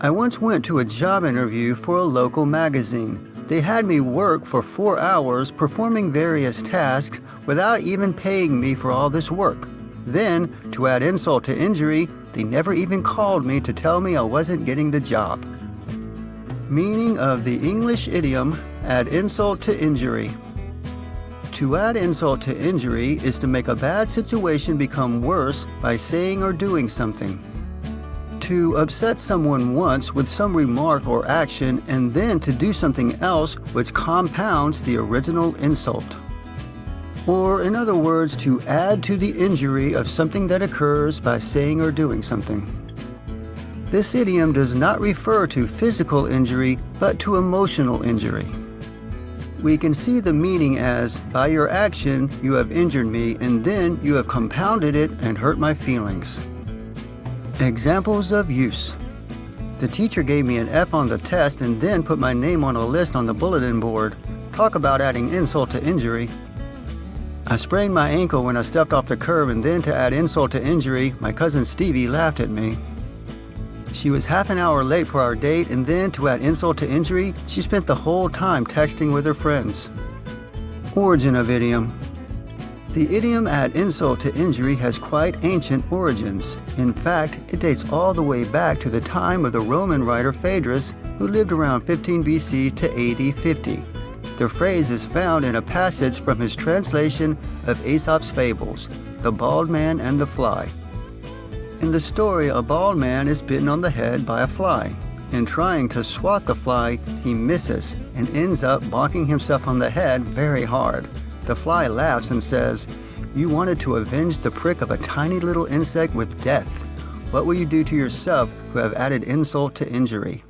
I once went to a job interview for a local magazine. They had me work for 4 hours performing various tasks without even paying me for all this work. Then, to add insult to injury, they never even called me to tell me I wasn't getting the job. Meaning of the English idiom, add insult to injury. To add insult to injury is to make a bad situation become worse by saying or doing something. To upset someone once with some remark or action and then to do something else which compounds the original insult. Or, in other words, to add to the injury of something that occurs by saying or doing something. This idiom does not refer to physical injury, but to emotional injury. We can see the meaning as, by your action, you have injured me, and then you have compounded it and hurt my feelings. Examples of use. The teacher gave me an F on the test and then put my name on a list on the bulletin board. Talk about adding insult to injury. I sprained my ankle when I stepped off the curb, and then to add insult to injury, my cousin Stevie laughed at me. She was half an hour late for our date, and then to add insult to injury, she spent the whole time texting with her friends. Origin of idiom. The idiom add insult to injury has quite ancient origins. In fact, it dates all the way back to the time of the Roman writer Phaedrus, who lived around 15 BC to AD 50. The phrase is found in a passage from his translation of Aesop's Fables, The Bald Man and the Fly. In the story, a bald man is bitten on the head by a fly. In trying to swat the fly, he misses and ends up bonking himself on the head very hard. The fly laughs and says, "You wanted to avenge the prick of a tiny little insect with death. What will you do to yourself who have added insult to injury?"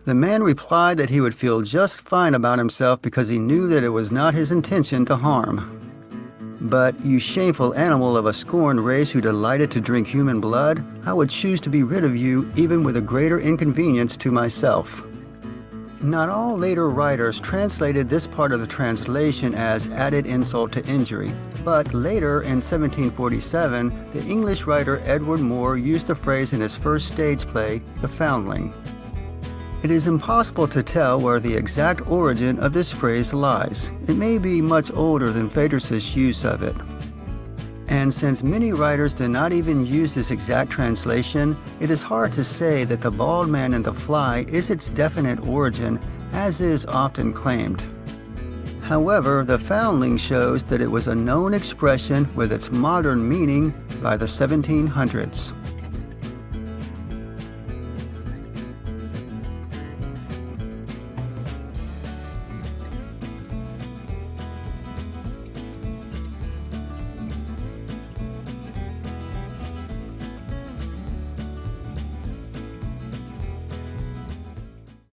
The man replied that he would feel just fine about himself because he knew that it was not his intention to harm. "But, you shameful animal of a scorned race who delighted to drink human blood, I would choose to be rid of you even with a greater inconvenience to myself." Not all later writers translated this part of the translation as added insult to injury, but later in 1747, the English writer Edward Moore used the phrase in his first stage play, The Foundling. It is impossible to tell where the exact origin of this phrase lies. It may be much older than Phaedrus' use of it. And since many writers did not even use this exact translation, it is hard to say that the bald man and the fly is its definite origin, as is often claimed. However, the Foundling shows that it was a known expression with its modern meaning by the 1700s.